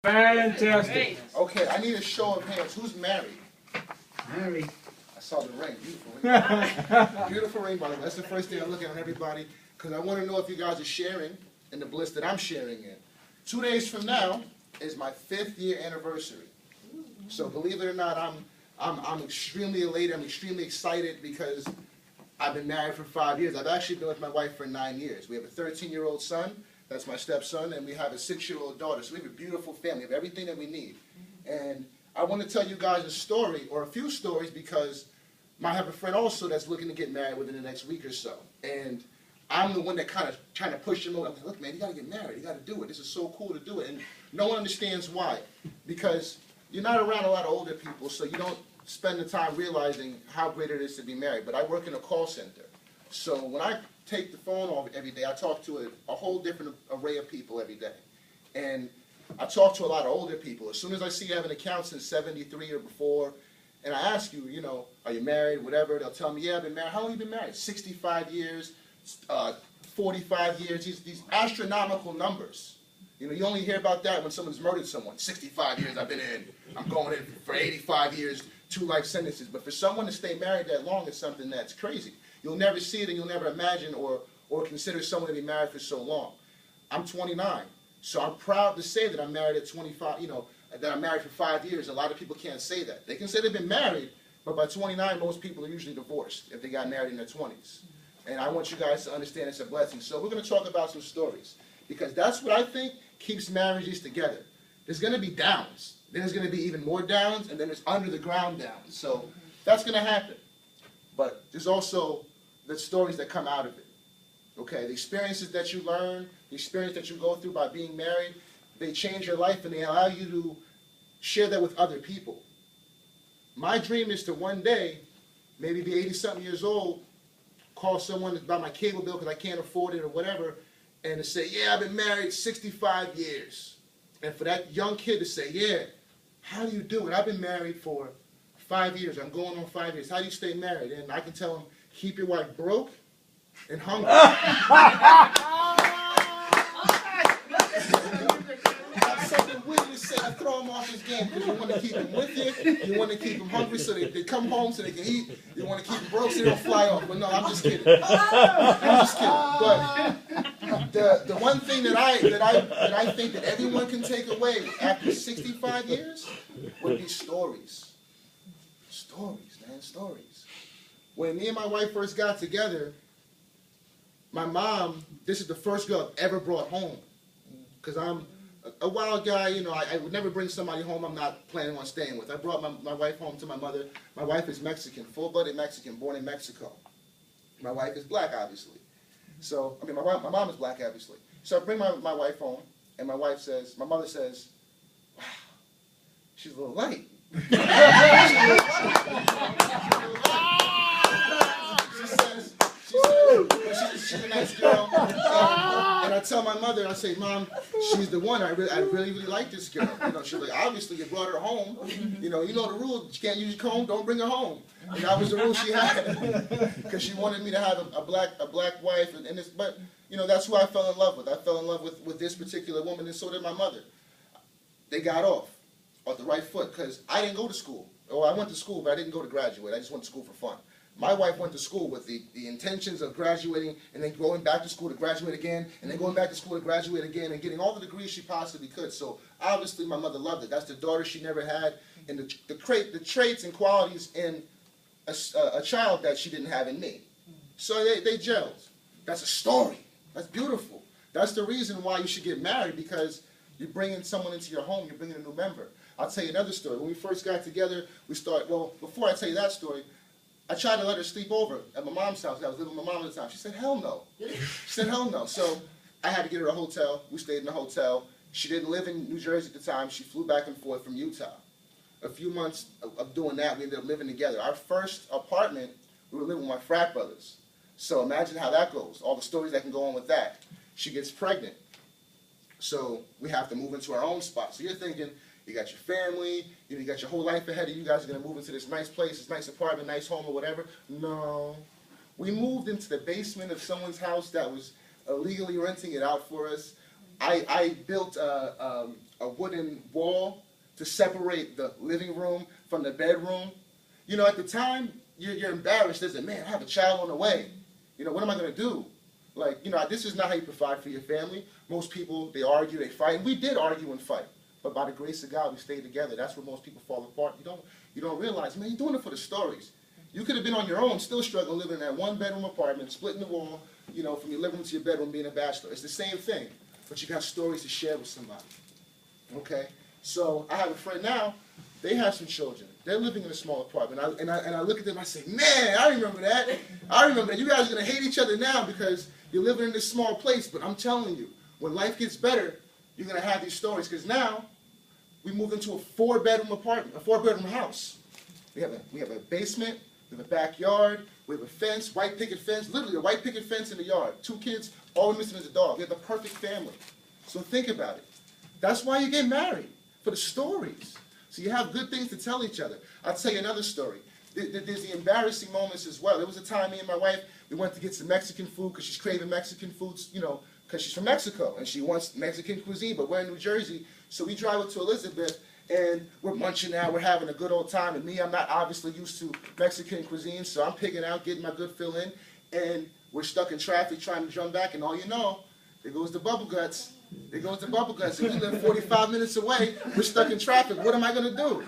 Fantastic. Okay, I need a show of hands. Who's married? Married. I saw the ring. Beautiful ring. Beautiful ring, by the way. That's the first thing I'm looking at everybody, because I want to know if you guys are sharing in the bliss that I'm sharing in. 2 days from now is my 5th year anniversary. So believe it or not, I'm extremely elated. I'm extremely excited because I've been married for 5 years. I've actually been with my wife for 9 years. We have a 13-year-old son. That's my stepson, and we have a 6-year-old daughter. So we have a beautiful family. We have everything that we need. And I want to tell you guys a story, or a few stories, because I have a friend also that's looking to get married within the next week or so. And I'm the one that kind of trying to push him over. I'm like, look, man, you got to get married. You got to do it. This is so cool to do it. And no one understands why. Because you're not around a lot of older people, so you don't spend the time realizing how great it is to be married. But I work in a call center. So when I take the phone off every day, I talk to a whole different array of people every day. And I talk to a lot of older people. As soon as I see you have an account since 73 or before, and I ask you, you know, are you married, whatever, they'll tell me, yeah, I've been married. How long have you been married? 65 years, 45 years, these astronomical numbers. You know, you only hear about that when someone's murdered someone. 65 years I've been in. I'm going in for 85 years, 2 life sentences. But for someone to stay married that long is something that's crazy. You'll never see it, and you'll never imagine or consider someone to be married for so long. I'm 29, so I'm proud to say that I'm married at 25, you know, that I'm married for 5 years. A lot of people can't say that. They can say they've been married, but by 29, most people are usually divorced if they got married in their 20s. And I want you guys to understand it's a blessing. So we're going to talk about some stories, because that's what I think keeps marriages together. There's going to be downs. Then there's going to be even more downs, and then there's under the ground downs. So that's going to happen. But there's also the stories that come out of it. Okay, the experiences that you learn, the experience that you go through by being married, they change your life and they allow you to share that with other people. My dream is to one day, maybe be 80-something years old, call someone about my cable bill because I can't afford it or whatever, and to say, yeah, I've been married 65 years. And for that young kid to say, yeah, how do you do it? I've been married for 5 years. I'm going on 5 years. How do you stay married? And I can tell him, keep your wife broke and hungry. That's something witty to say to throw him off his game, because you want to keep him with you. You want to keep him hungry so they come home so they can eat. You want to keep him broke so they don't fly off. But no, I'm just kidding. I'm just kidding. But the one thing that I think that everyone can take away after 65 years would be stories. Stories, man, stories. When me and my wife first got together, my mom, this is the first girl I've ever brought home. Because I'm a wild guy, you know, I would never bring somebody home I'm not planning on staying with. I brought my wife home to my mother. My wife is Mexican, full-blooded Mexican, born in Mexico. My wife is black, obviously. So, I mean, my mom is black, obviously. So I bring my wife home, and my mother says, wow, she's a little light. She's a nice girl, and I tell my mother, I say, Mom, she's the one. I really like this girl. You know, she's like, obviously you brought her home. You know the rule. She can't use your comb. Don't bring her home. And that was the rule she had, because she wanted me to have a black wife. But you know, that's who I fell in love with. I fell in love with this particular woman, and so did my mother. They got off the right foot, because I didn't go to school. Or I went to school, but I didn't go to graduate. I just went to school for fun. My wife went to school with the intentions of graduating and then going back to school to graduate again, and then going back to school to graduate again, and getting all the degrees she possibly could. So obviously my mother loved it. That's the daughter she never had, and the traits and qualities in a child that she didn't have in me. So they gelled. That's a story. That's beautiful. That's the reason why you should get married, because you're bringing someone into your home. You're bringing a new member. I'll tell you another story. When we first got together, before I tell you that story, I tried to let her sleep over at my mom's house. I was living with my mom at the time. She said, hell no. She said, hell no. So I had to get her a hotel. We stayed in the hotel. She didn't live in New Jersey at the time. She flew back and forth from Utah. A few months of doing that, we ended up living together. Our first apartment, we were living with my frat brothers. So imagine how that goes, all the stories that can go on with that. She gets pregnant. So we have to move into our own spot. So you're thinking, you got your family, you got your whole life ahead of you. You guys are going to move into this nice place, this nice apartment, nice home or whatever. No. We moved into the basement of someone's house that was illegally renting it out for us. I built a wooden wall to separate the living room from the bedroom. You know, at the time, you're embarrassed as a man. I have a child on the way. You know, what am I going to do? Like, you know, this is not how you provide for your family. Most people, they argue, they fight. And we did argue and fight. But by the grace of God, we stayed together. That's where most people fall apart. You don't realize, man, you're doing it for the stories. You could have been on your own, still struggling, living in that one-bedroom apartment, splitting the wall, you know, from your living room to your bedroom, being a bachelor. It's the same thing, but you got stories to share with somebody. Okay? So I have a friend now. They have some children. They're living in a small apartment. And I look at them, I say, man, I remember that. I remember that. You guys are going to hate each other now because you're living in this small place. But I'm telling you, when life gets better, you're going to have these stories. Because now, we moved into a four-bedroom apartment, a four-bedroom house. We have a basement, we have a backyard, we have a fence, white picket fence, literally a white picket fence in the yard. 2 kids, all we're missing is a dog. We have the perfect family. So think about it. That's why you get married, for the stories. So you have good things to tell each other. I'll tell you another story. There's the embarrassing moments as well. There was a time me and my wife, we went to get some Mexican food because she's craving Mexican foods, you know, because she's from Mexico and she wants Mexican cuisine, but we're in New Jersey. So we drive up to Elizabeth and we're munching out, we're having a good old time. And me, I'm not obviously used to Mexican cuisine, so I'm picking out, getting my good fill in. And we're stuck in traffic trying to jump back, and all you know, there goes the bubble guts. There goes the bubble guts. If we live 45 minutes away, we're stuck in traffic. What am I going to do?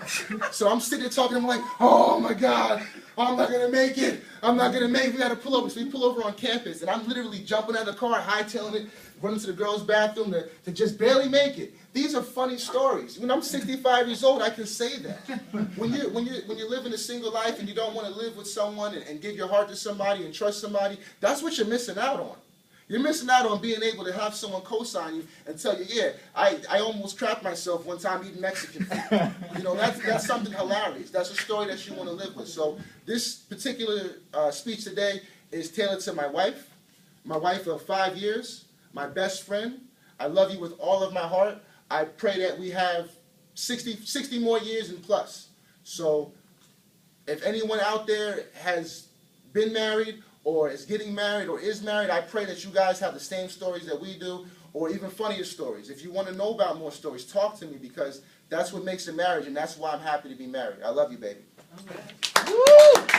So I'm sitting there talking. I'm like, oh, my God. I'm not going to make it. I'm not going to make it. We got to pull over. So we pull over on campus, and I'm literally jumping out of the car, hightailing it, running to the girls' bathroom to just barely make it. These are funny stories. When I'm 65 years old, I can say that. When you're living a single life and you don't want to live with someone and give your heart to somebody and trust somebody, that's what you're missing out on. You're missing out on being able to have someone co-sign you and tell you, yeah, I almost crapped myself one time eating Mexican food. You know, that's something hilarious. That's a story that you want to live with. So this particular speech today is tailored to my wife of 5 years, my best friend. I love you with all of my heart. I pray that we have 60 more years and plus. So if anyone out there has been married or is getting married or is married, I pray that you guys have the same stories that we do, or even funnier stories. If you want to know about more stories, talk to me, because that's what makes a marriage, and that's why I'm happy to be married. I love you, baby. All right. Woo!